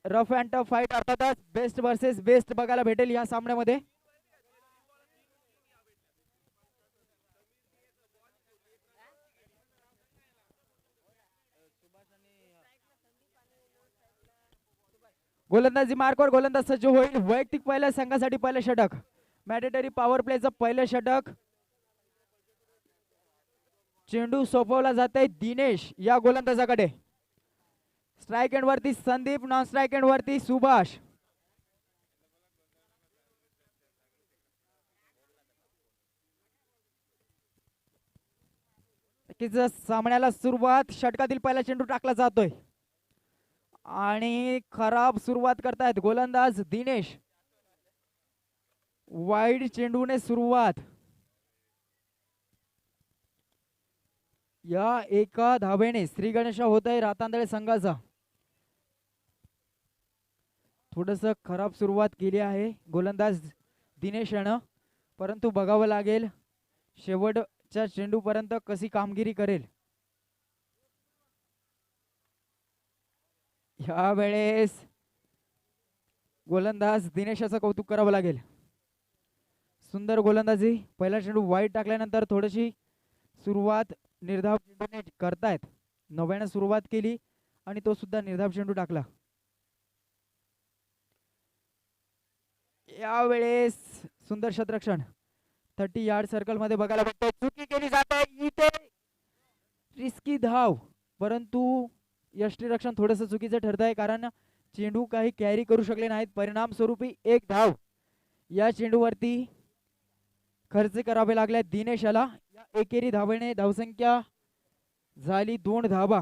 Rough and tough fight अर्थातच best versus best बघायला भेटेल या सामन्यामध्ये. गोलंदाजी मार्कवर गोलंदाज सज्ज होईल. वैयक्तिक पहिल्या संघासाठी पहिलं षटक. मॅन्डेटरी पॉवर प्लेचं पहिलं षटक. चेंडू सोपवला जाते दिनेश या गोलंदाजाकडे. स्ट्राईक एंड वरती संदीप, नॉन स्ट्राईक एंड वरती सुभाष. सामन्याला सुरुवात षटकातील पहिला चेंडू टाकला जातोय आणि खराब सुरुवात करतायत गोलंदाज दिनेश. वाईड चेंडूने सुरुवात. या एका धावेने श्री गणेश होत आहे रातांदळे संघाचा. थोडस खराब सुरुवात केली आहे गोलंदाज दिनेश यानं, परंतु बघावं लागेल शेवटच्या चेंडू पर्यंत कशी कामगिरी करेल. या वेळेस गोलंदाज दिनेशाचं कौतुक करावं लागेल. सुंदर गोलंदाजी. पहिला चेंडू वाईट टाकल्यानंतर थोडीशी सुरुवात निर्धाव चेंडूने करतायत. नव्यानं सुरुवात केली आणि तो सुद्धा निर्धाव चेंडू टाकला. यावेळेस सुंदर शतरक्षण 30 यार्ड सर्कल मध्ये बघायला भेटतो. चुकी केली जाते इथे. रिस्की धाव, परंतु यष्टीरक्षण थोडंसं चुकीचं ठरत आहे कारण चेंडू काही कॅरी करू शकले नाहीत. परिणाम स्वरूपी एक धाव या चेंडूवरती खर्च करावे लागले दिनेश याला. या एकेरी धावेने धावसंख्या झाली 2 धावा.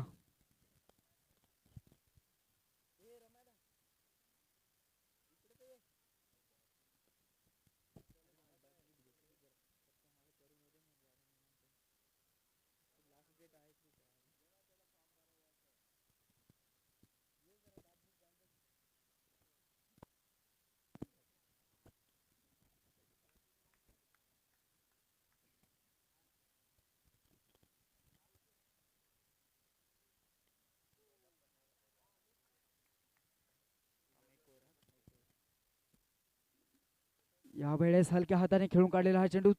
यावेळेस हलक्या हाताने खेळून काढलेला हा चेंडू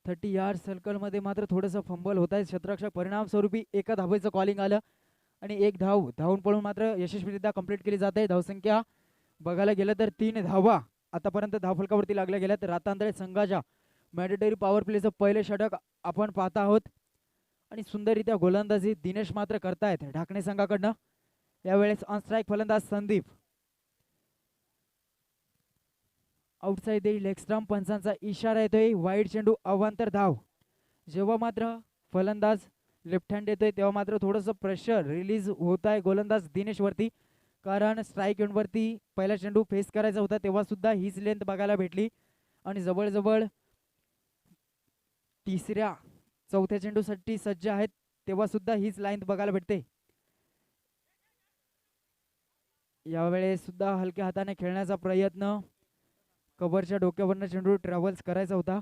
30 यार्ड सर्कल मध्ये मात्र थोडंसं फंबल होत आहे. क्षेत्ररक्षक परिणाम स्वरूपी एका धावेचं कॉलिंग आलं आणि एक धाव धावून पळून मात्र यशस्वीरित्या कंप्लीट केली जाते. धावसंख्या बघायला गेलं तर 3 धावा आतापर्यंत धावफलकावरती लागल्या गेल्यात. रातांदळे संघाच्या मॅन्डेटरी पॉवर प्लेचं पहिले षटक आपण पाहत आहोत आणि सुंदररित्या गोलंदाजी दिनेश मात्र करतायत ढाकणे संघाकडनं. यावेळेस ऑन स्ट्राईक फलंदाज संदीप. आउटसाइड लेग स्टंप पंचांचा इशारा येतोय. वाईड चेंडू अवांतर धाव. जेव्हा मात्र फलंदाज लेफ्ट हँड येतोय तेव्हा मात्र थोडंसं प्रेशर रिलीज होत आहे गोलंदाज दिनेश वरती, कारण स्ट्राईक एंड वरती पहिला चेंडू फेस करायचा होता तेव्हा सुद्धा हीच लेंथ बघायला भेटली आणि जवळजवळ तिसऱ्या चौथ्या चेंडूसाठी सज्ज आहेत तेव्हा सुद्धा हीच लाईन बघायला भेटते. यावेळेस सुद्धा हलक्या हाताने खेळण्याचा प्रयत्न. कव्हरच्या डोक्यावरनं चेंडू ट्रॅव्हल्स करायचा होता.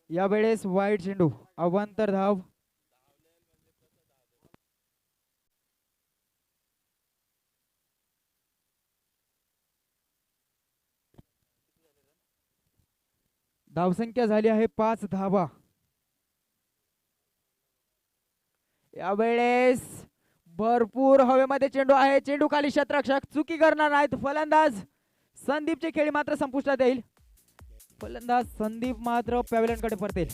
यावेळेस वाईड चेंडू अवांतर धाव. धावसंख्या झाली आहे 5 धावा. यावेळेस भरपूर हवेमध्ये चेंडू आहे. चेंडू खाली क्षेत्ररक्षक चुकी करणार नाहीत. फलंदाज संदीपची खेळी मात्र संपुष्टात येईल. फलंदाज संदीप मात्र पॅव्हलियन कडे परतेल.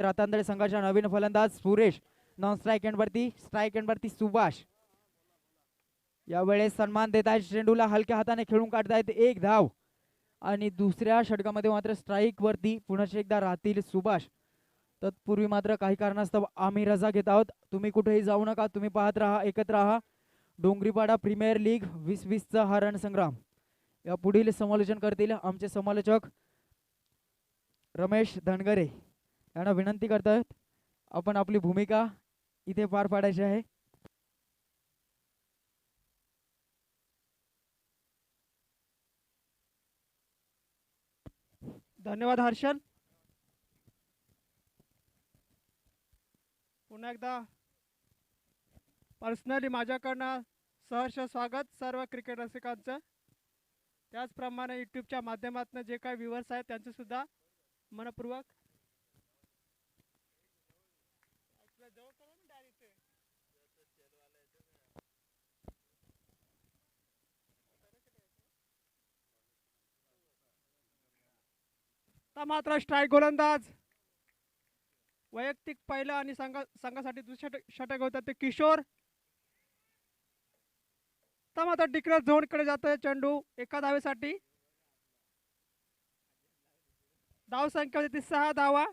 रातांदळे संघाच्या नवीन फलंदाज सुरेश, नॉन स्ट्राईक एंडवरती सुभाष. यावेळेस सन्मान देत आहेत चेंडूला, हलक्या हाताने खेळून काढतायत. एक धाव आणि दुसऱ्या षटकामध्ये मात्र स्ट्राईक वरती पुन्हा एकदा राहतील सुभाष. तत्पूर्वी मात्र काही कारणास्तव आम्ही रजा घेत आहोत. तुम्ही कुठेही जाऊ नका, तुम्ही पाहत राहा, एकत्र राहा डोंगरीपाडा प्रीमियर लीग 2020चा हा रणसंग्राम. या पुढील समालोचन करतील आमचे समालोचक रमेश धनगरे. यांना विनंती करतात आपण आपली भूमिका इथे पार पाडायची आहे. धन्यवाद हर्षल. पुन्हा एकदा पर्सनली माझ्याकडनं सहर्ष स्वागत सर्व क्रिकेट रसिकांचं. त्याचप्रमाणे यूट्यूबच्या माध्यमातून जे काही व्ह्युअर्स आहेत त्यांचं सुद्धा मनपूर्वक मात्र स्ट्राईक गोलंदाज वैयक्तिक पहिलं आणि संघासाठी दुसऱ्या षटक होतात ते किशोर. मात्र डिक्लेअर झोन कडे जातोय चेंडू एका धावेसाठी. धाव संख्या होती 7 धावा.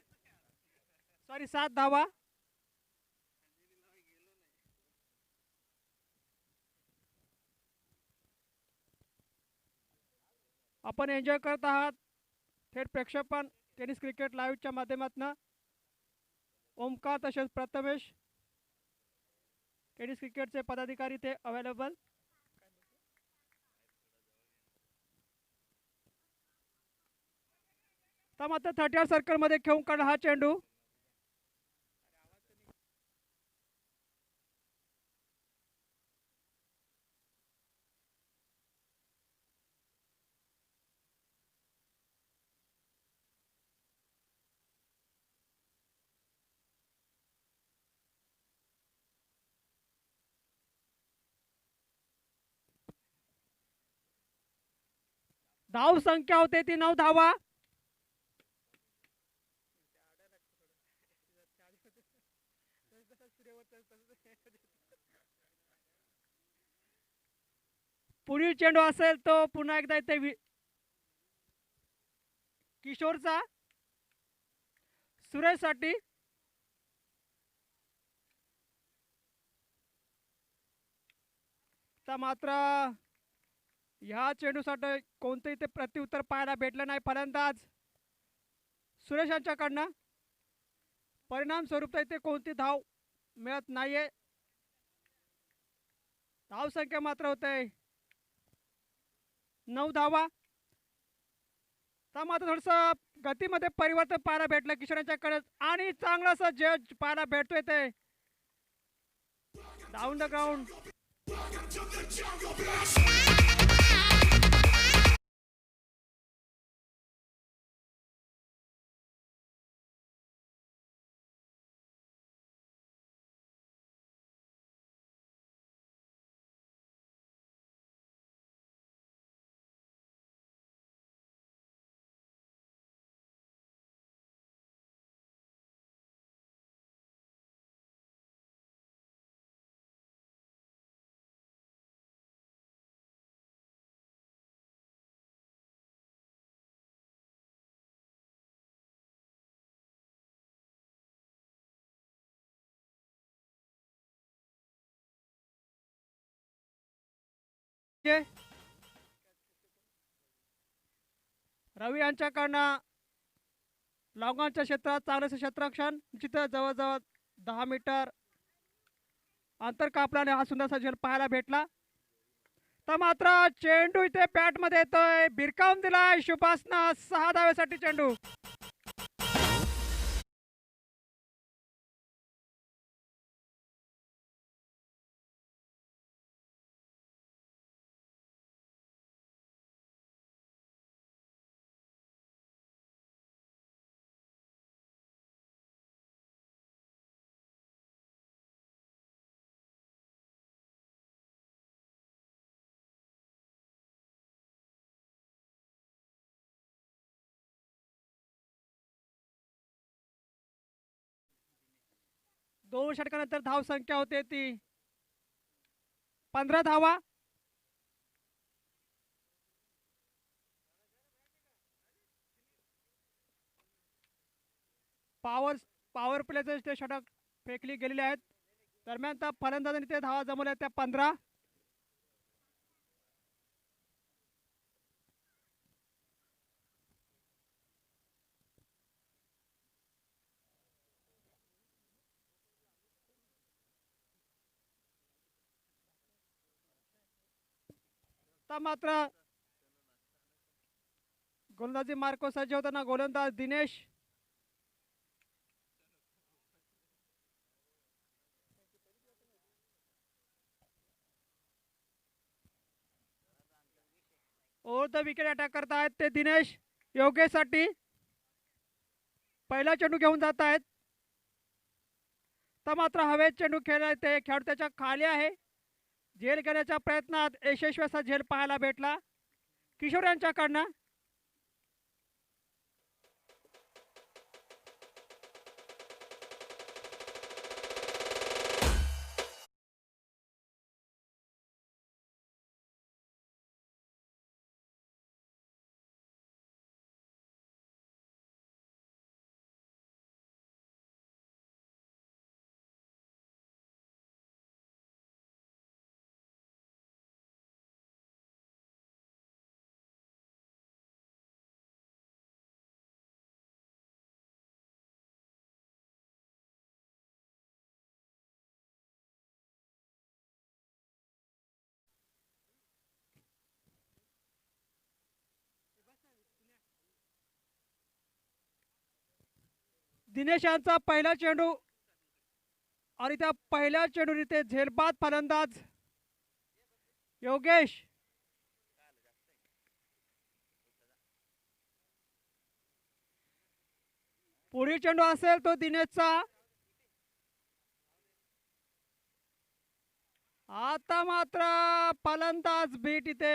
आपण एन्जॉय करत आहात थेट प्रेक्षेपण टेनिस क्रिकेट लाईव्हच्या माध्यमातून. ओमकार तसेच प्रथमेश टेनिस क्रिकेटचे पदाधिकारी ते अवेलेबल. मात्र 30 सर्कल मध्ये खेळून काढला हा चेंडू. धाव संख्या होते ती 9 धावा. पुढील चेंडू असेल तो पुन्हा एकदा इथे किशोरचा सुरेशसाठी. मात्र ह्या चेंडूसाठी कोणतेही ते प्रत्युत्तर पाहायला भेटलं नाही फलंदाज सुरेश यांच्याकडनं. परिणाम स्वरूप इथे कोणती धाव मिळत नाहीये. धाव संख्या मात्र होते 9 धावा. मात्र थोडस गतीमध्ये परिवर्तन पाहायला भेटलं किशोर यांच्याकडे आणि चांगलं असं जज पाहायला भेटतोय ते डाऊन द ग्राउंड. रवी यांच्याकडनं लॉंगॉनच्या क्षेत्रात चांगलं क्षेत्ररक्षण जिथं जवळजवळ 10 मीटर अंतर कापल्याने हा सुंदरसा झेल पाहायला भेटला. मात्र चेंडू इथे बॅट मध्ये येतोय, भिरकावून दिलाय शुभासनं. 6 धावेसाठी चेंडू. 2 षटकानंतर धाव संख्या होते ती 15 धावा. पॉवर प्लेचे ते षटक फेकली गेलेले आहेत. दरम्यान त्या फलंदाजांनी ते धावा जमवल्या त्या 15. मात्र गोलंदाजी मार्को सज्ज होताना गोलंदाज Dinesh over the wicket attack करत आहेत ते दिनेश योगेशसाठी पहिला चेंडू घेऊन जात आहेत. तर मात्र हवेत चेंडू खेळाय ते खेळाडू त्याच्या खाली आहे. झेल घेण्याच्या प्रयत्नात यशस्वी असा झेल पाहायला भेटला किशोर यांच्याकडनं. दिनेश यांचा पहिला चेंडू आणि त्या पहिल्या चेंडूने ते झेलबाद फलंदाज योगेश पुढील चेंडू असेल तो दिनेशचा. आता मात्र फलंदाज बीट इथे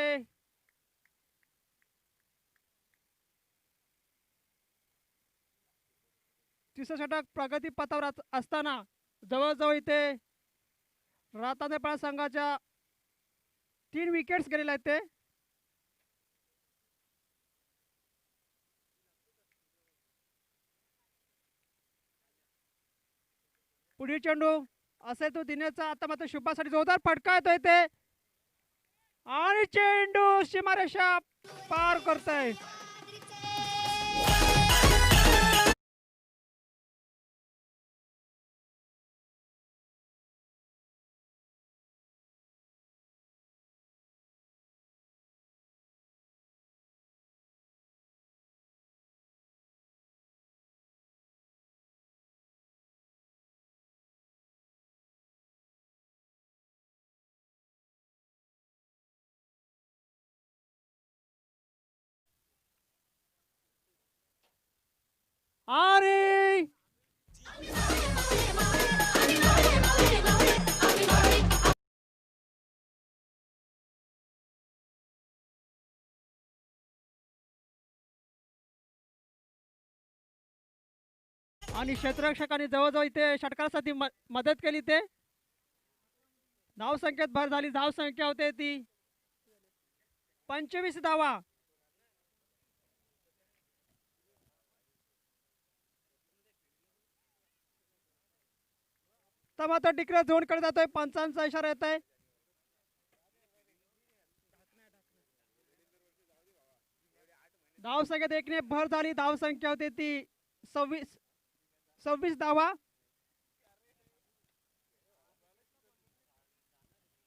तिसरं षटक प्रगती पथावर असताना जवळजवळ इथे रातानेपाळ संघाच्या 3 विकेट्स गेलेले आहेत ते. पुढील चेंडू असेल तो दिनेशचा. आता मात्र शुभासाठी जोरदार फटका येतोय ते आणि चेंडू सीमारेषा पार करतोय. आणि क्षेत्ररक्षकांनी जवळजवळ इथे षटकारासाठी मदत केली. ते धाव संख्येत भर झाली. धाव संख्या होते ती 25 धावा. तर मात्र डिक्लेअर झोन कडे जातोय. पंचांचा इशारा येत आहे. धाव संख्येत एकने भर झाली. धाव संख्या होती ती 26 धावा.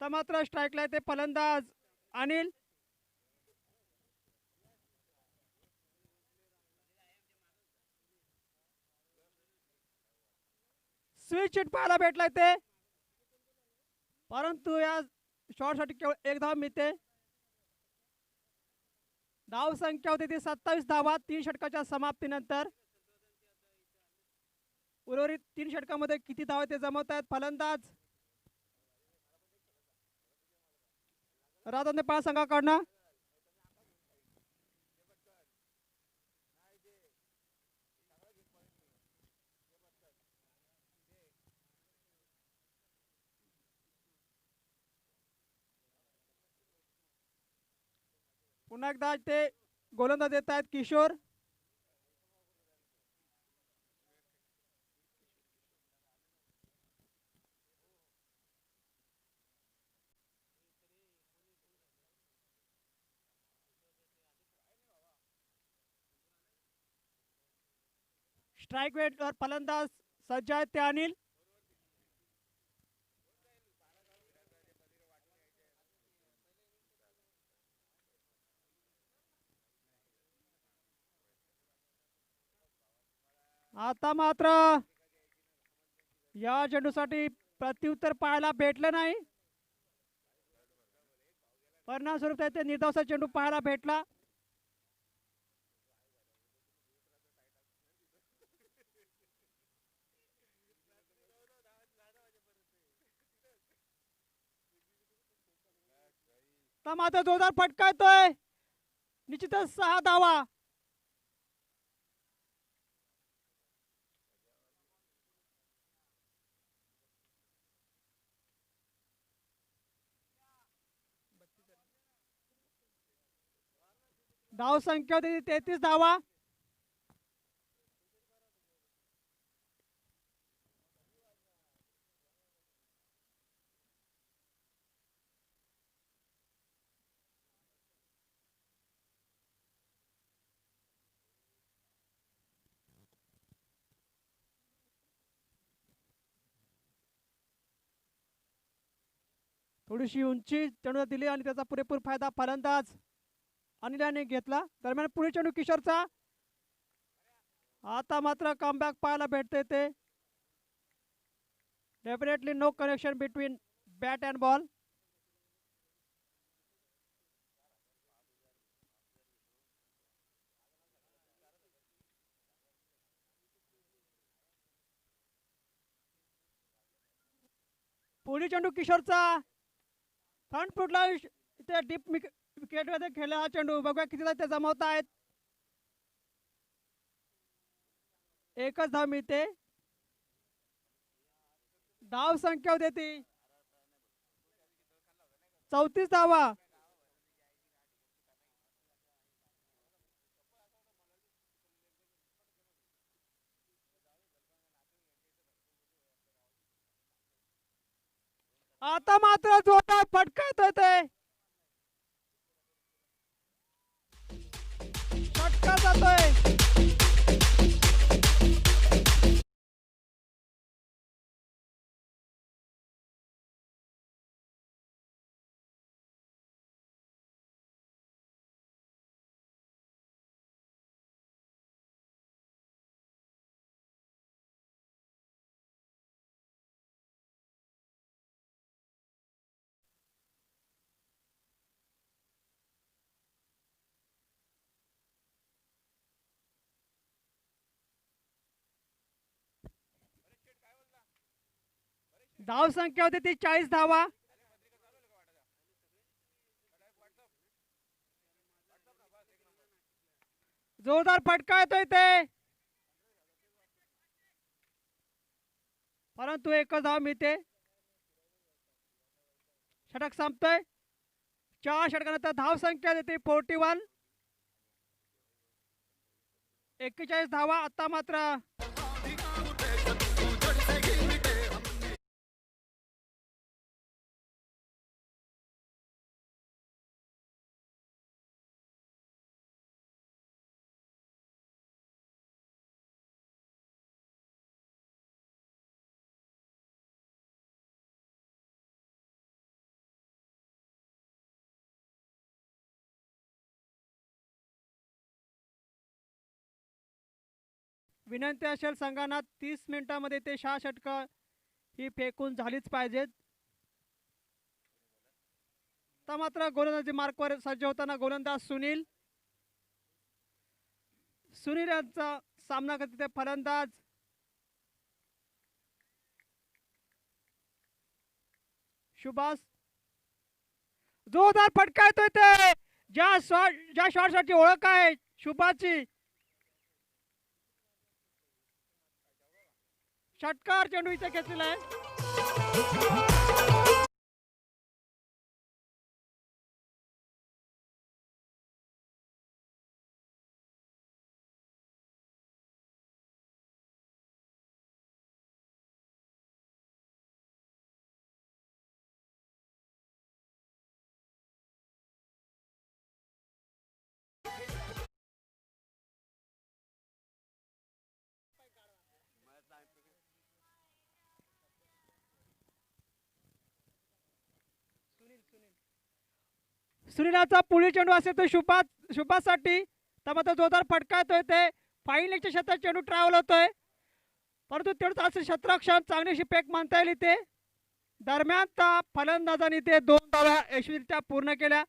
तर मात्र स्ट्राईकला ते फलंदाज अनिल. स्विच हिट पाहायला भेटलाय ते, परंतु या शॉटसाठी केवळ 1 धाव मिळते. धाव संख्या होती ती 27 धावा 3 षटकाच्या समाप्तीनंतर. उर्वरित 3 षटकामध्ये किती धावा ते जमवत आहेत फलंदाज राधानेपाळ संघाकडनं. पुन्हा एकदा ते गोलंदाज देत आहेत किशोर. स्ट्राईक वेटवर फलंदाज सज्ज आहेत ते अनिल. आता मात्र या चेंडूसाठी प्रत्युत्तर पाहायला भेटलं नाही. परिणामस्वरूप ते निर्धावचा चेंडू पाहायला भेटला. मात्र जोरदार फटका येतोय. निश्चितच 6 धावा. धाव संख्या होती 33 धावा. थोडीशी उंची चेंडूला दिली आणि त्याचा पुरेपूर फायदा फलंदाज अनिलाने घेतला. दरम्यान पुढे चेंडू किशोरचा. आता मात्र कमबॅक पाहायला भेटते ते. Definitely no connection between bat and ball. पुढे चेंडू किशोरचा. फ्रंट फुटला इथे डीप विकेट मध्ये खेळला हा चेंडू. बघूया किती ते जमवत आहेत. एकच धाव मिळते. धाव संख्या होते ती 34 धावा. आता मात्र जोरदार फटका येतोय ते. फटका जातोय. धाव संख्या होती ती 40 धावा. जोरदार फटका येतोय ते. परंतु एकच धाव मिळते. षटक संपतोय. 4 षटकानंतर धाव संख्या देते 41. 41 धावा. आता मात्र विनंती असेल संघांना 30 मिनिटांमध्ये ते 6 षटकं ही फेकून झालीच पाहिजेत. तर मात्र गोलंदाजी मार्कवर सज्ज होताना गोलंदाज सुनील. सुनील यांचा सामना करते फलंदाज सुभाष. जोरदार फटका येतोय ते. ज्या शॉटसाठी ओळख आहे सुभाषची. षटकार चेंडू इथे घेतलेला आहे. सुनीलाचा पुढील चेंडू असेल तो शुभासाठी तर मात्र जोरदार फटका येतोय ते फाईन लेगच्या क्षेत्रात चेंडू ट्रॅव्हल होतोय परंतु तेवढंच असं क्षेत्ररक्षण चांगलीशी पेक मानता येईल इथे दरम्यान त्या फलंदाजांनी ते 2 धावा यशस्वीरित्या पूर्ण केल्या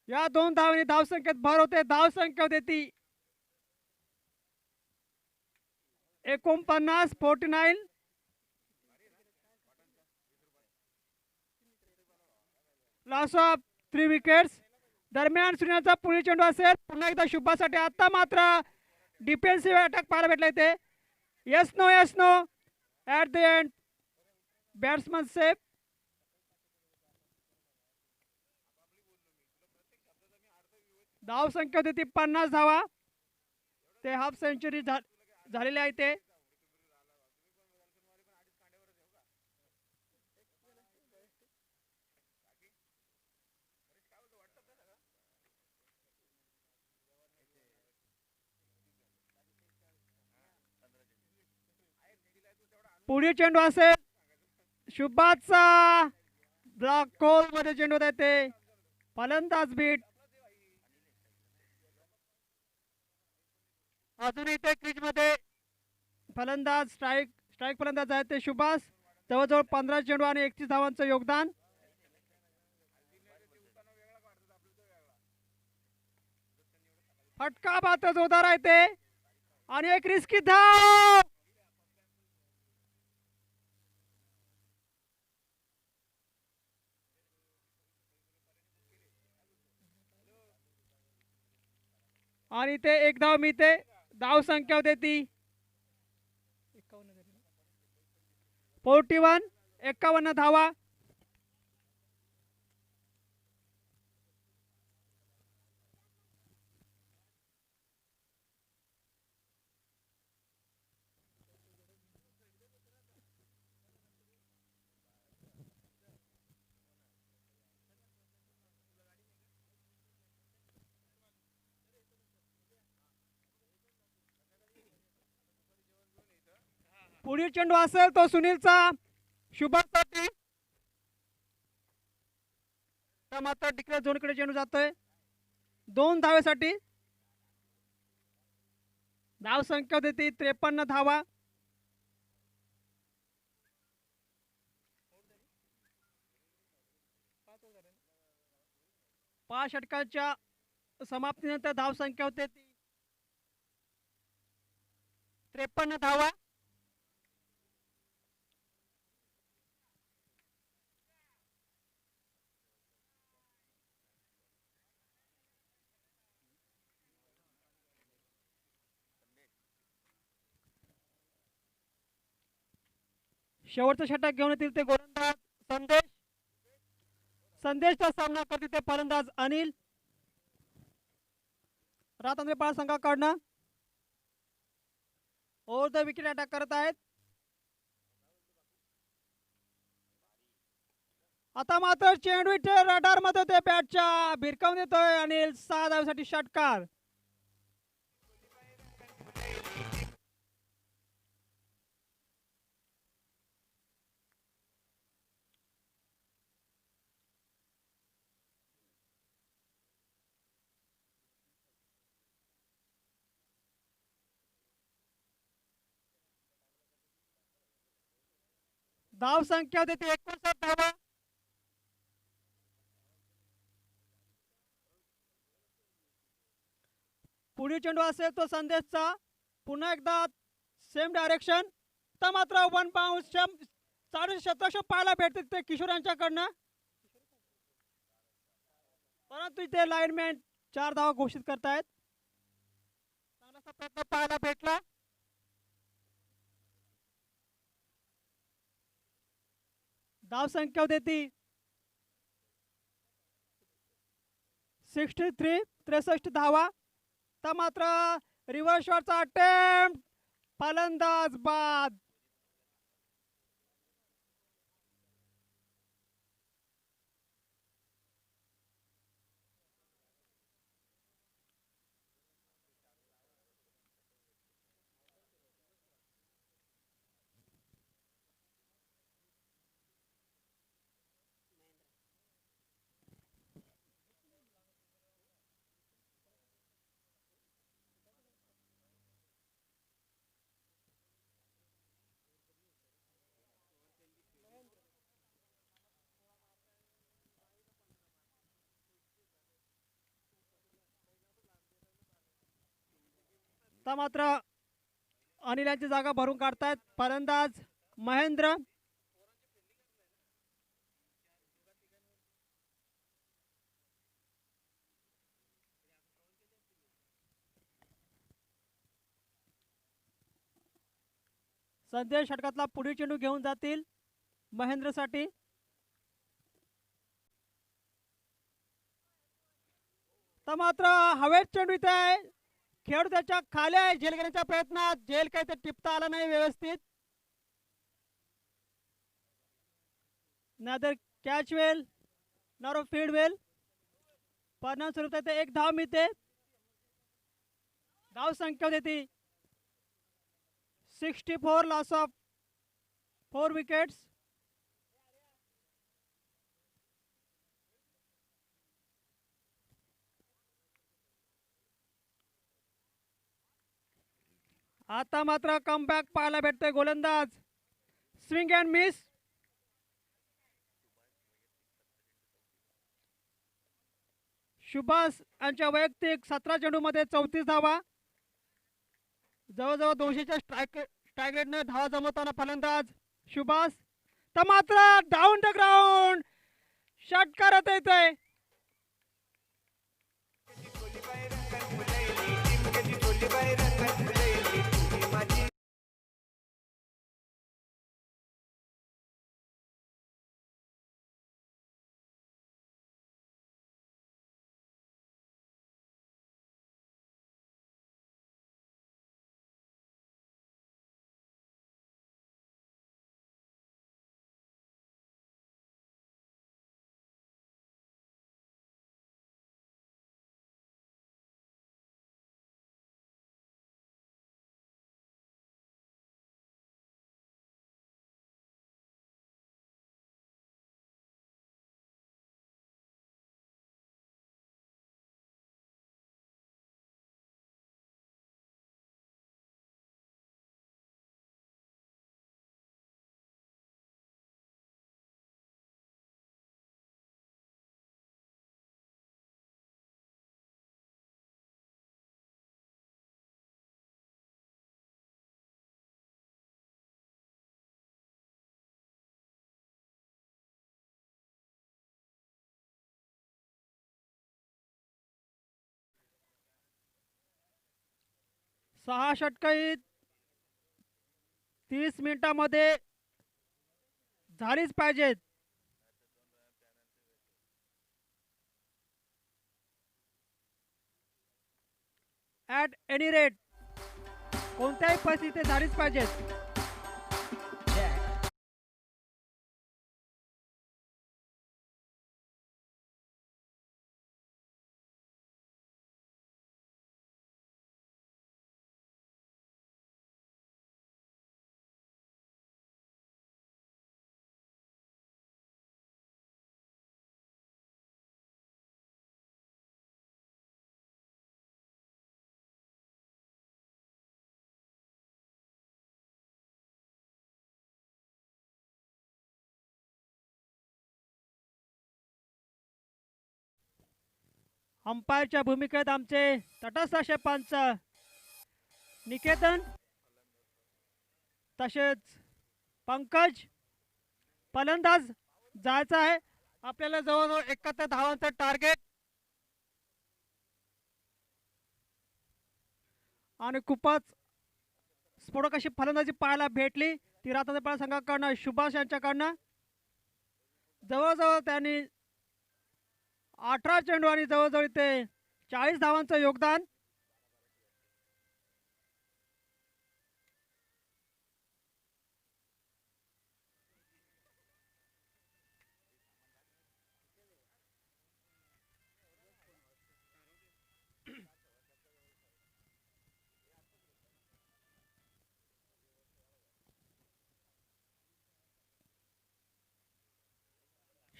या 2 धावांनी धावसंख्येत भर होते धावसंख्या होते ती 49 लॉस ऑफ 3 विकेट्स दरम्यान सुनीलचा पुढील चेंडू असेल पुन्हा एकदा शुभासाठी आता मात्र डिफेन्सिव्ह अटॅक पाहायला भेटला इथे yes no at the end batsman safe धाव संख्या होती ती 50 धावा ते हाफ सेंचुरी झालेली आहे ते पुढील चेंडू असेल शुभाचा ब्लॉक होल मध्ये चेंडू देते फलंदाज बीट अजून इथे क्रीज मध्ये फलंदाज स्ट्राईक फलंदाज आहेत ते सुभाष जवळजवळ 15 चेंडू आणि 31 धावांचं योगदान फटका मात्र जोरदार आहे ते आणि एक रिस्की धाव आणि ते एक धाव मिळते धाव संख्या होते ती 51 धावा पुढील चेंडू असेल तो सुनीलचा शुभासाठी मात्र डिक्लेअर झोनकडे चेंडू जातोय 2 धावेसाठी धाव संख्या होती 53 धावा पाच षटकांच्या समाप्तीनंतर धाव संख्या होते ती 53 धावा शेवटचं षटक घेऊन येतील ते गोलंदाज संदेशचा सामना करतील ते फलंदाज अनिल रातांद्रे पाळ संघाकडनं ओव्हर द विकेट अटॅक करत आहेत आता मात्र चेंडू रडार मध्ये ते बॅटच्या भिरकावून येतोय अनिल 6 धावेसाठी षटकार धाव संख्या होती 59 धावा पुढील चेंडू असेल तो संदेशचा पुन्हा एकदा सेम डायरेक्शन तर मात्र 1 बाउंस चालू शतक पाहायला भेटते ते किशोर यांच्याकडनं परंतु इथे लाईनमॅन 4 धावा घोषित करतायत चांगलासा प्रयत्न पाहायला भेटला धाव संख्या होती ती 63 धावा तर मात्र रिव्हर्स शॉटचा अटेम्प्ट फलंदाज बाद आता मात्र अनिल यांची जागा भरून काढतायत फलंदाज महेंद्र. संदेश षटकातला पुढील चेंडू घेऊन जातील महेंद्रसाठी. तर मात्र हवेत चेंडू इथे आहे, खेळाडू त्याच्या खाली आहे, झेल घेण्याच्या प्रयत्नात झेल काही ते टिपता आला नाही व्यवस्थित. नादर कॅच वेल नॉर फील्ड वेल. परिणाम स्वरूप ते एक धाव मिळते. धाव संख्या देते 64, लॉस ऑफ 4 विकेट्स. आता मात्र कमबॅक पाहायला भेटतोय. गोलंदाज स्विंग अँड मिस. सुभाष यांच्या वैयक्तिक 17 चेंडूमध्ये 34 धावा, जवळजवळ 200च्या स्ट्राईक रेटने धावा जमवताना फलंदाज सुभाष. तर मात्र डाऊन द ग्राउंड षटकार येतोय. सहा षटकं 30 मिनिटांमध्ये झालीच पाहिजेत. ॲट एनी रेट कोणत्याही परिस्थितीत झालीच पाहिजेत. अंपायरच्या भूमिकेत आमचे तटस्थ असे पंच निकेतन तसेच पंकज. फलंदाज जायचा आहे. आपल्याला जवळजवळ 71 धावांचं टार्गेट आणि खूपच स्फोटक अशी फलंदाजी पाहायला भेटली ती रात्र संघाकडनं सुभाष यांच्याकडनं. जवळजवळ त्यांनी 18 चेंडू आणि जवळजवळ ते 40 धावांचं योगदान.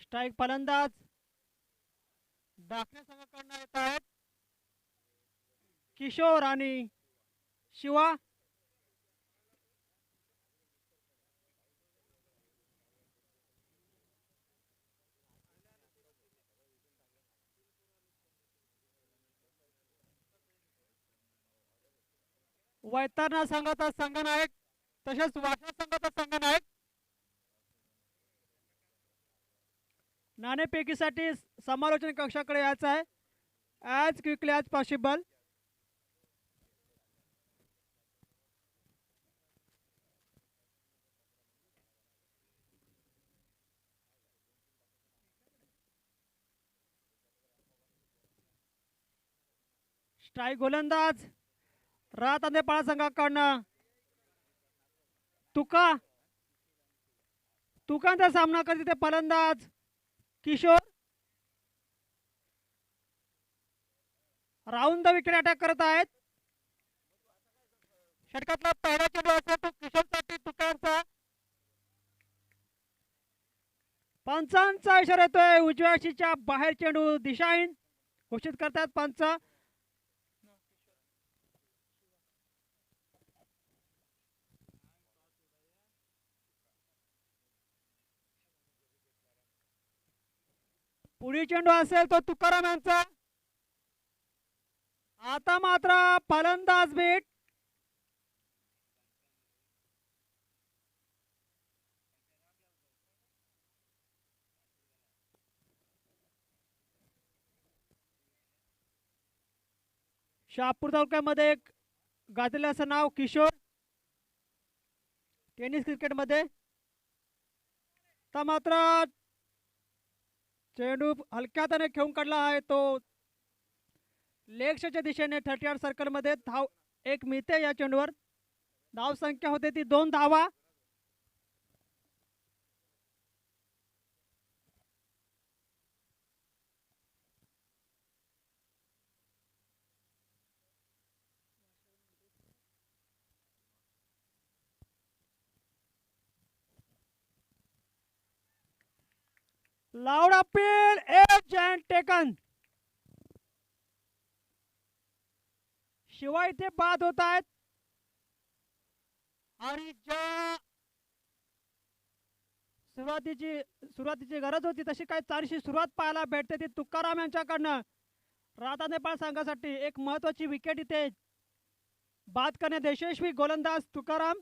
स्ट्राईक फलंदाज दाखले संघाकडून येत आहेत किशोर आणि शिवा. वैतरणा संघाचा संघनायक तसेच वाशा संघाचा संघनायक नाणेफेकीसाठी समालोचन कक्षाकडे यायचं आहे as quickly as possible. Strike गोलंदाज रातांदेपाळा संघाकडनं तुकांचा सामना करते ते फलंदाज Kishore. Round the wicket attack करत आहेत. षटकातला पहिला चेंडू असतो तो किशोरसाठी तुकांचा. पंचांचा इशारा येतोय उजव्या अक्षीच्या बाहेर चेंडू दिशाहीन घोषित करतात पंच. पुढील चेंडू असेल तो तुकाराम यांचा. आता मात्र फलंदाज बीट. शहापूर तालुक्यामध्ये एक गाजलेलं असं नाव किशोर टेनिस क्रिकेटमध्ये. तर मात्र चेंडू हलक्या हाताने खेळून काढला आहे तो लेगच्या दिशेने 38 सर्कल मध्ये. धाव एक मिळते या चेंडूवर. धाव संख्या होते ती 2 धावा. Loud appeal edge and taken. शिवाय इथे बाद होत आहेत आणि ज्या सुरुवातीची गरज होती तशी काही चारशी सुरुवात पाहायला भेटते ती तुकाराम यांच्याकडनं. राधानेपाळ संघासाठी एक महत्वाची विकेट इथे बाद करण्यात यशस्वी गोलंदाज तुकाराम.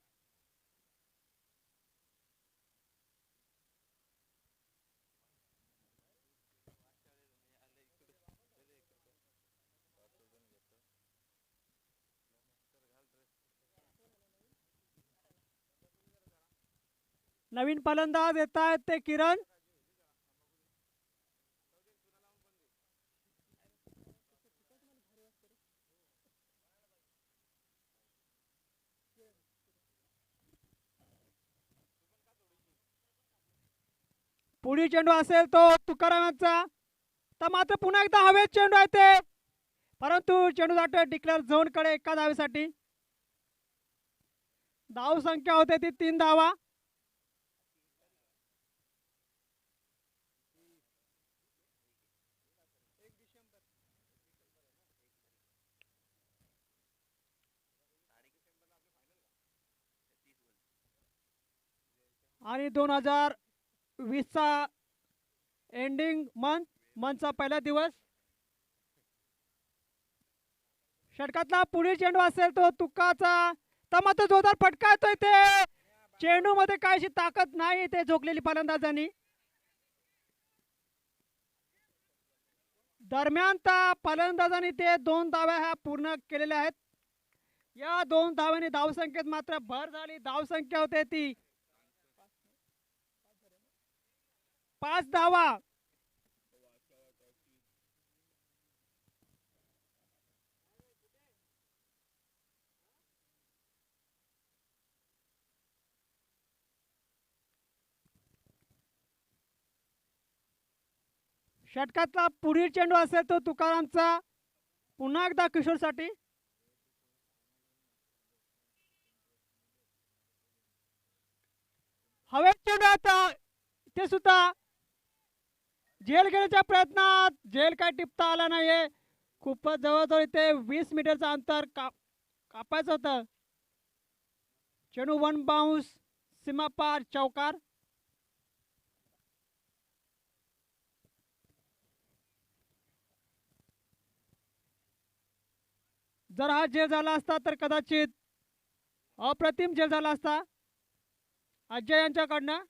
नवीन फलंदाज येत आहेत ते किरण. पुढील चेंडू असेल तो तुकारामांचा. तर मात्र पुन्हा एकदा हवेत चेंडू आहे ते परंतु चेंडू जातोय डिक्लेअर झोन कडे एका धावेसाठी. धाव संख्या होते ती 3 धावा. आणि 2020 चा एंडिंग मंथचा पहिला दिवस. षटकातला पुढील चेंडू असेल तो तुकाचा. तर मात्र जोरदार फटका येतोय ते चेंडू मध्ये काहीशी ताकद नाही ते झोकलेली फलंदाजांनी. दरम्यान त्या फलंदाजांनी ते 2 धाव्या ह्या पूर्ण केलेल्या आहेत. या 2 धाव्यांनी धावसंख्येत मात्र भर झाली. धावसंख्या होते ती 5 धावा. षटकातला पुढील चेंडू असेल तो तुकारामचा पुन्हा एकदा किशोरसाठी. हवेत चेंडू आता ते सुद्धा झेल घेण्याच्या प्रयत्नात झेल काय टिपता आला नाहीये. खूपच जवळजवळ इथे 20 मीटरचं अंतर कापायचं होतं. चेंडू 1 बाउन्स सीमापार चौकार. जर हा झेल झाला असता तर कदाचित अप्रतिम झेल झाला असता अजय यांच्याकडनं.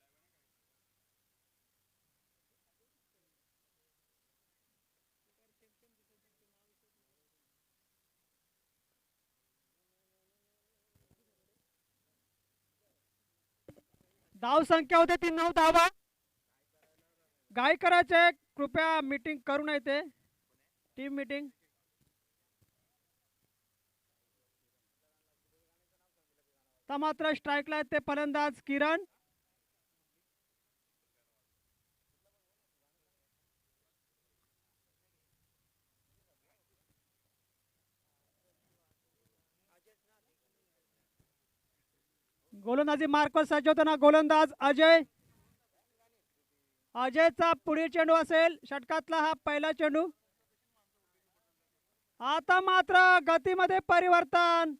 धाव संख्या होते ती 9 धावा. गाई करायचे कृपया मीटिंग करू नये ते टीम मीटिंग. तर मात्र स्ट्राईकला आहेत ते फलंदाज किरण. गोलंदाजी मार्कवर सज्ज होताना गोलंदाज अजय. अजयचा पुढील चेंडू असेल षटकातला हा पहिला चेंडू. आता मात्र गतीमध्ये परिवर्तन.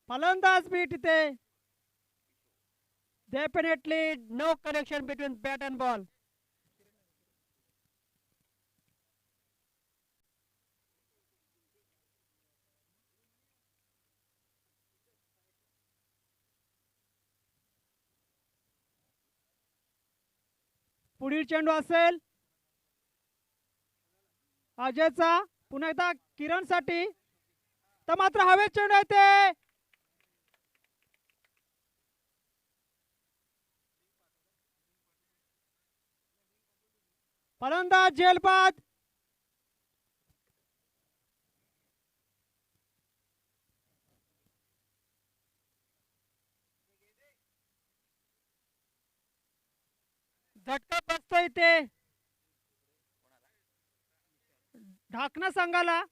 फलंदाज बीट इथे. Definitely no connection between bat and ball. पुढील चेंडू असेल अजयचा पुन्हा एकदा किरण साठी. तर मात्र हवेत चेंडू आहे ते. फलंदाज झेलबाद. झटका बसतोय ते ढाकणं संघाला.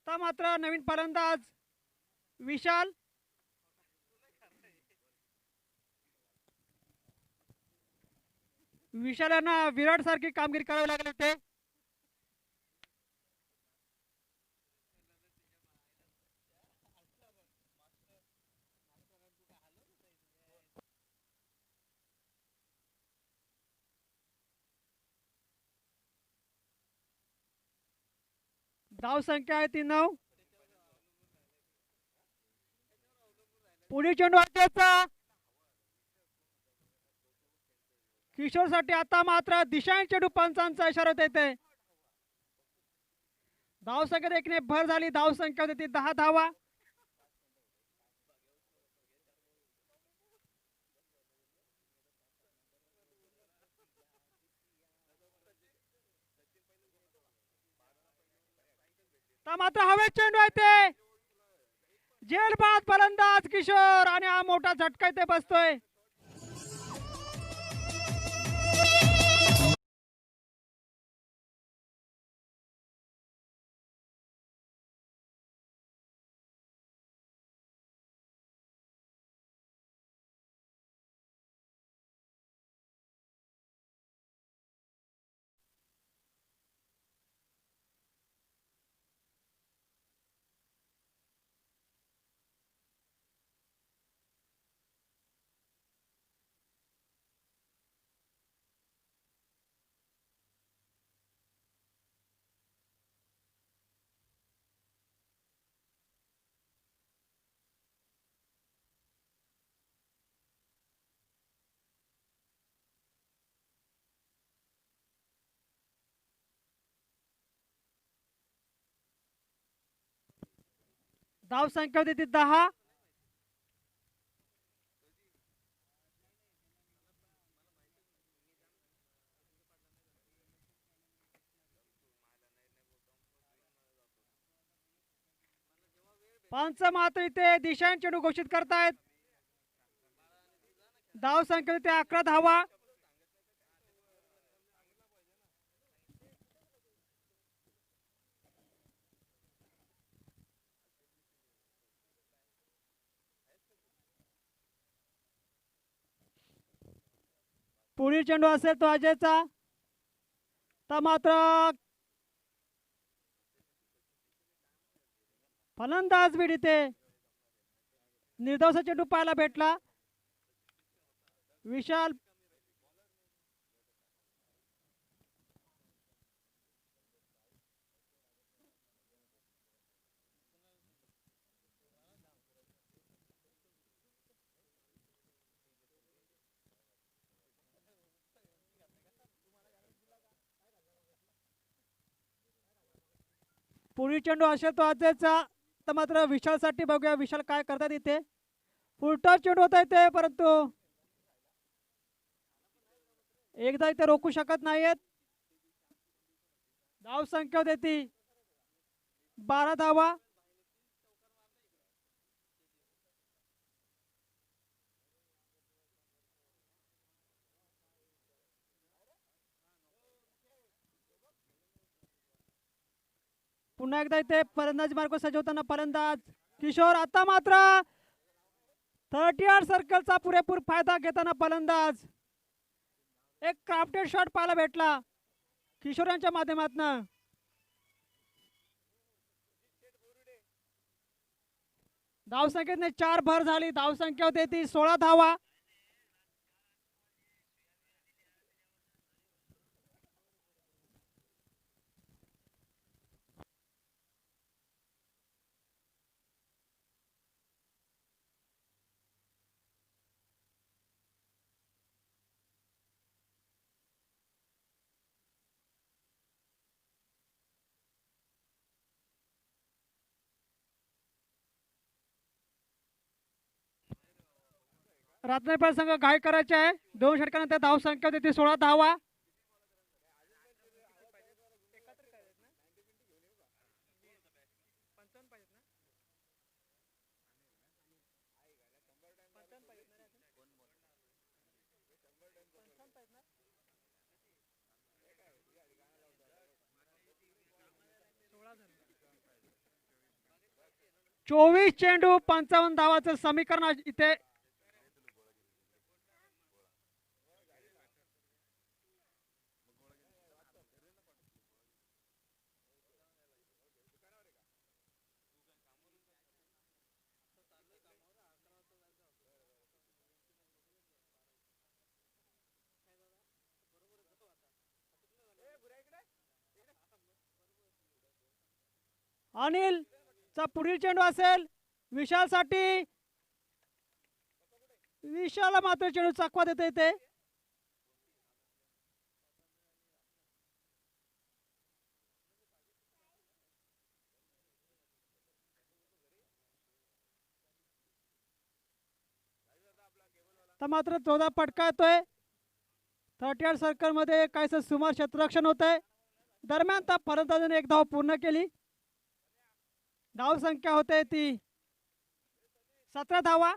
तर मात्र नवीन फलंदाज विशाल. विशाल यांना विराट सारखी कामगिरी करावी लागली होते. धाव संख्या आहे ती 9. पुढील चेंडू अजयचा. किशोर साठी आता मात्र दिशांनी चेंडू पंचांचा इशारा देते. धाव संख्या देखील भर झाली. धाव संख्या होती 10 धावा. तर मात्र हवेत चेंडू आहे ते. झेलबाद फलंदाज किशोर आणि हा मोठा झटका इथे बसतोय. धाव संख्या होती ती 10. पंच मात्र इथे दिशांनी चेंडू घोषित करतायत. धाव संख्या होती 11 धावा. पुढील चेंडू असेल तो अजयचा. तर मात्र फलंदाज बीड इथे निर्धावसा चेंडू पाहायला भेटला. विशाल पुढील चेंडू असेल तो आजचा. तर मात्र विशालसाठी बघूया विशाल काय करतात इथे. फुलटॉस चेंडू होता इथे, परंतु एकदा इथे रोखू शकत नाहीयेत. धाव संख्या होती ती 12 धावा. पुन्हा एकदा इथे फलंदाजी मार्ग सजवताना फलंदाज किशोर. आता मात्र 30 सर्कलचा पुरेपूर फायदा घेताना फलंदाज. एक क्राफ्टेड शॉट पाहायला भेटला किशोर यांच्या माध्यमातून. धावसंख्येने 4 भर झाली. धावसंख्या होते ती 16 धावा. रत्नागिरी संघ घाई करायचे आहे. 2 षटकानंतर धावसंख्या होती ती 16 धावा. चोवीस चेंडू 55 धावाचं समीकरण इथे. अनिल चा पुढील चेंडू असेल विशाल साठी. विशाल मात्र चेंडू चकवा देते इथे. तर मात्र जोरदार फटका येतोय. 30 सर्कल मध्ये काहीसं सुमार क्षेत्ररक्षण होत आहे. दरम्यान त्या फलंदाजाने एक धाव पूर्ण केली. धाव संख्या होते ती 17 धावा.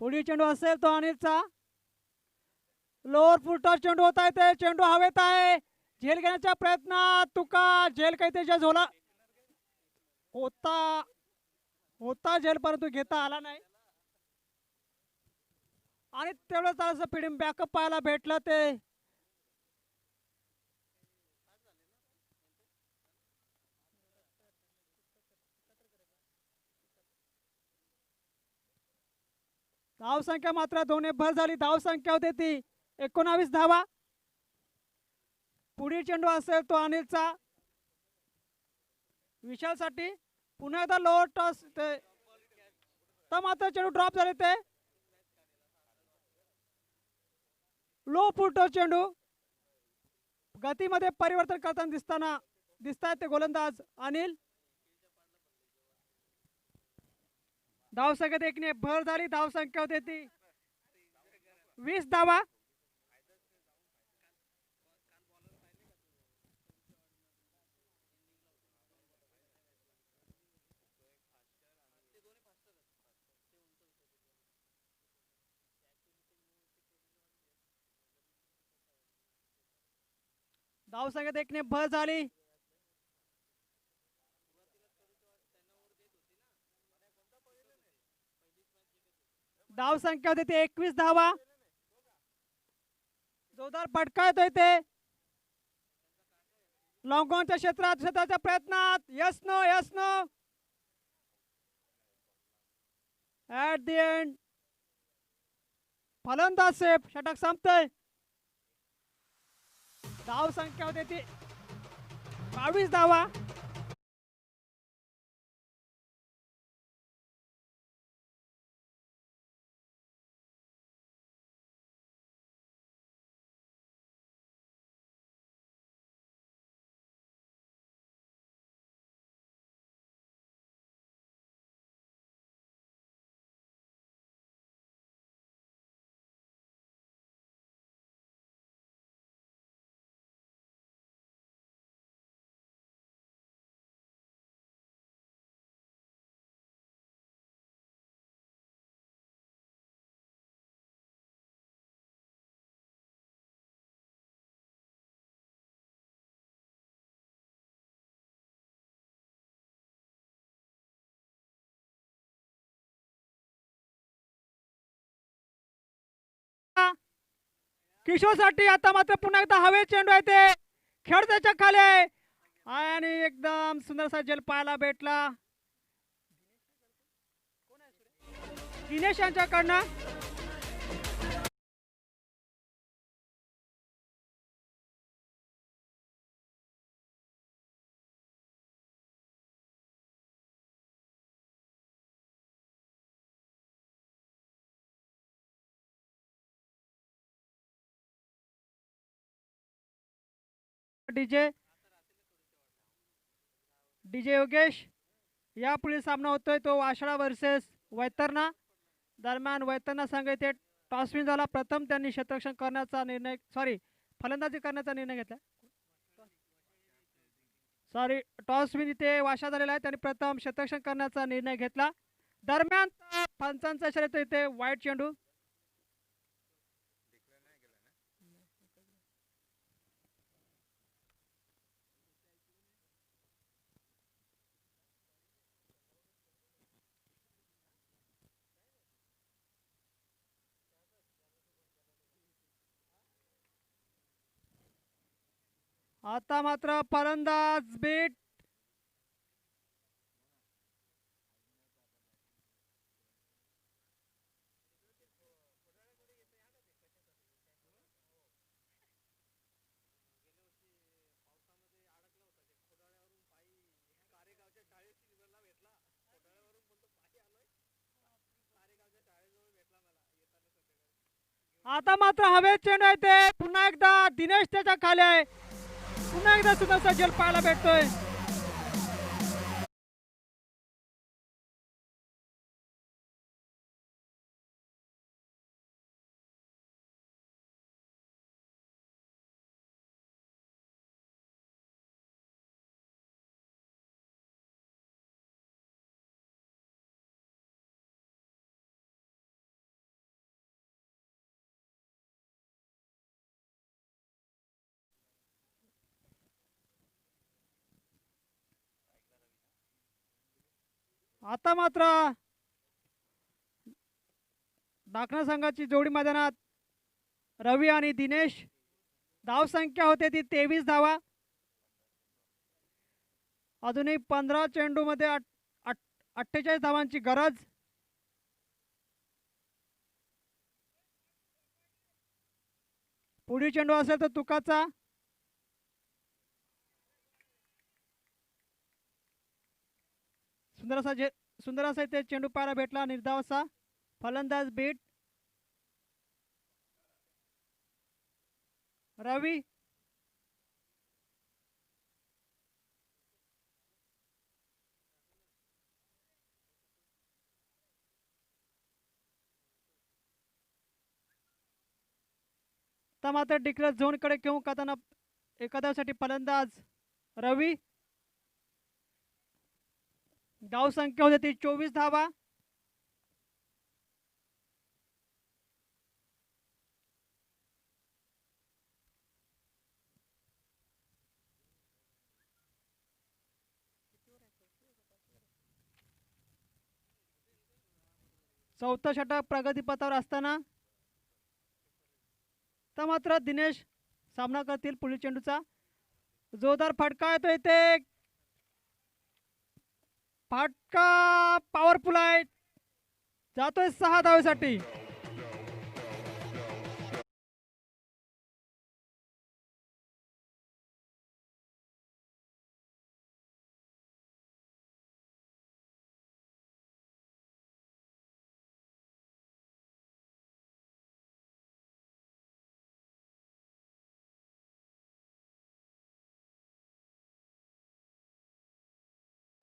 पुढील चेंडू असेल तो अनिलचा. लोअर फुलटॉस चेंडू होत आहे ते. चेंडू हवेत आहे. झेल घेण्याच्या प्रयत्नात तुका. झेल काही त्याच्या झोला होता झेल, परंतु घेता आला नाही. आणि तेवढंच असं फिडिंग बॅकअप पाहायला भेटलं ते. धाव संख्या मात्र 2 भर झाली. धाव संख्या होते ती 19 धावा. पुढील चेंडू असेल तो अनिलचा. विशाल साठी पुन्हा एकदा लोअर टॉस ते. तर मात्र चेंडू ड्रॉप झाले ते. लो फुलटॉस चेंडू. गतीमध्ये परिवर्तन करताना दिसतायत ते गोलंदाज अनिल. धाव संख्येत 1 ने भर झाली. धाव संख्या होते ती 20 धावा. धाव संख्येत 1 ने भर झाली. धाव संख्या होती 21 धावा. जोरदार फटका येतोय ते. लॉंग ऑनच्या क्षेत्राच्या प्रयत्नात. Yes no yes no. At the end फलंदाज सेफ. षटक संपतंय. धाव संख्या होती ती 22 धावा. किशोरसाठी आता मात्र पुन्हा एकदा हवे चेंडू आहे ते खेळ त्याच्या खाली आहे आणि एकदम सुंदरसा झेल पाहायला भेटला दिनेश यांच्याकडनं. डीजे डीजे योगेश या पुढील सामना होतोय तो वाशळा वर्सेस वैतरणा दरम्यान वैतरणा संघ इथे टॉसविन झाला. प्रथम त्यांनी क्षेत्ररक्षण करण्याचा निर्णय फलंदाजी करण्याचा निर्णय घेतला. टॉसविन इथे वाशा झालेला आहे. त्यांनी प्रथम क्षेत्ररक्षण करण्याचा निर्णय घेतला. दरम्यान पंचांचा इशारा इथे वाईट चेंडू. आता मात्र फलंदाज बीट आता मात्र हवेत चेंडू आहे ते पुन्हा एकदा दिनेश त्याच्या खाली आहे. पुन्हा एकदा सुंदरसा झेल पाहायला भेटतोय. आता मात्र डाकणा संघाची जोडी मैदानात रवी आणि दिनेश. धाव संख्या होते ती 23 धावा. अजूनही 15 चेंडू मध्ये 48 धावांची गरज. पुढील चेंडू असेल तर तुकाचा. सुंदर असा इथे चेंडू पाहायला भेटला. निर्धावाचा फलंदाज बीट रवी. मात्र डिक्लेअर झोन कडे घेऊन करताना एखाद्यासाठी फलंदाज रवी. धाव संख्या होती ती 24 धावा. चौथा षटक प्रगतीपथावर असताना मात्र दिनेश सामना करतील. पुढील चेंडूचा जोरदार फटका येतो इथे. फटका पॉवरफुल आहे. जातोय 6 धावेसाठी.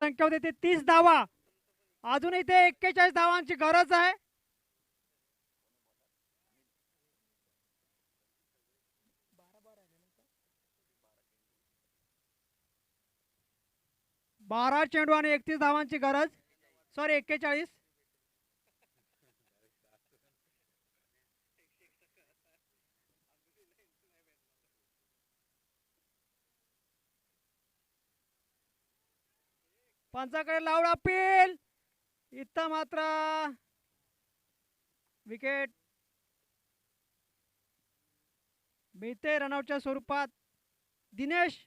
संख्या होती 30 धावा. अजून इथे 41 धावांची गरज आहे. बारा चेंडू आणि 31 धावांची गरज. 41. पंचाकडे लावड अपील. इथं मात्र विकेट. मिळते रनआउटच्या स्वरूपात. दिनेश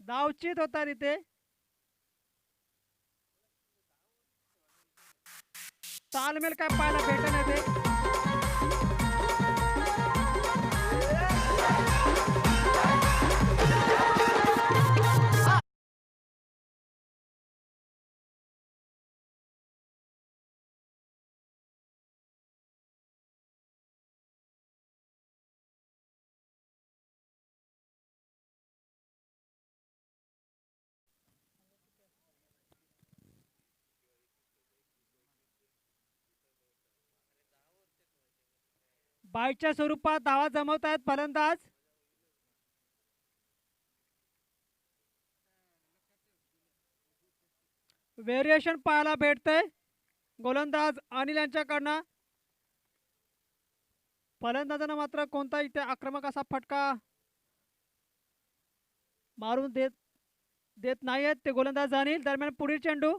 धावचीत होता तिथे. तालमेल काय पाहायला भेटत नाही ते. बाईटच्या स्वरूपात धावा जमवत आहेत फलंदाज. व्हेरिएशन पाहायला भेटतंय गोलंदाज अनिल यांच्याकडनं. फलंदाजांना मात्र कोणता इथे आक्रमक असा फटका मारून देत नाहीयेत ते गोलंदाज अनिल. दरम्यान पुढील चेंडू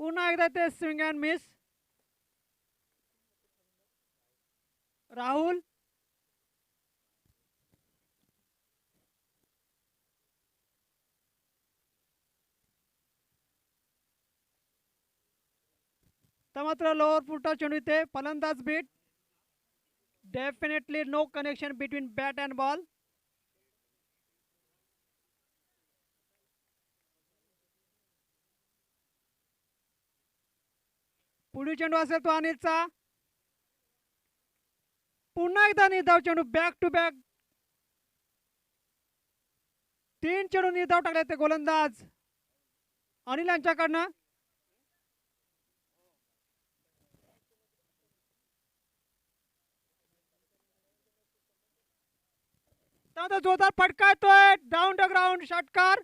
पुन्हा एकदा ते स्विंग अँड मिस. राहुल तर मात्र लोअर पुढचा चेंडू इथे फलंदाज beat. Definitely no connection between bat and ball. पुढील चेंडू असेल तो अनिलचा. पुन्हा एकदा निर्धाव चेंडू बॅक टू बॅक. 3 चेंडू निर्धाव टाकले ते गोलंदाज अनिल यांच्याकडनं. त्यानंतर जोरदार फटका येतोय डाऊन द ग्राउंड षटकार.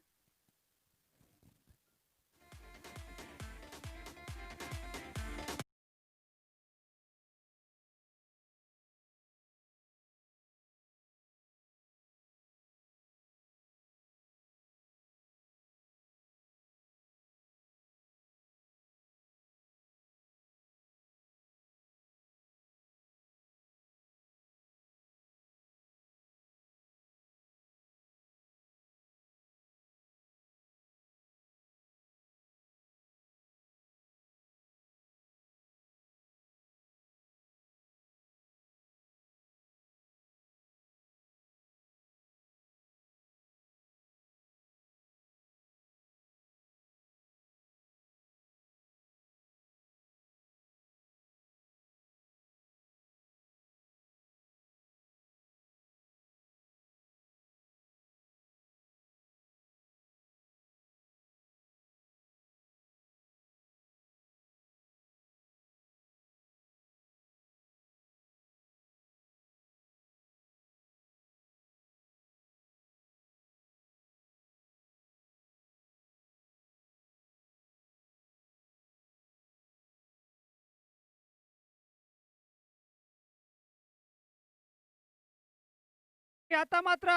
आता मात्र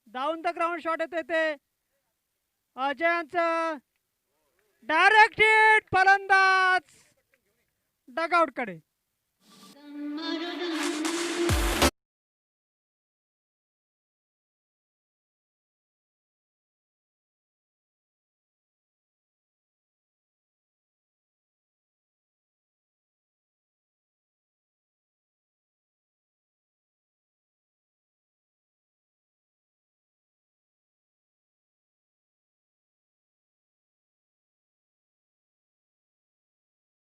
डाऊन द ग्राउंड शॉट येते ते अजयांचं. डायरेक्ट हिट फलंदाज डगआउट कडे.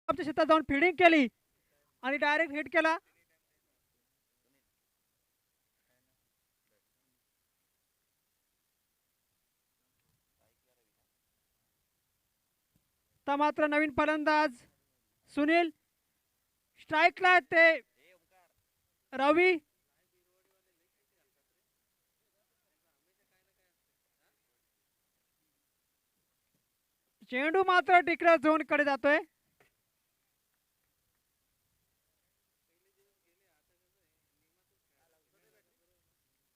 आमच्या शेतात जाऊन फिल्डिंग केली आणि डायरेक्ट हिट केला. तर मात्र नवीन फलंदाज सुनील स्ट्राईकला ते रवी. चेंडू मात्र डिक्लेअर झोन कडे जातोय.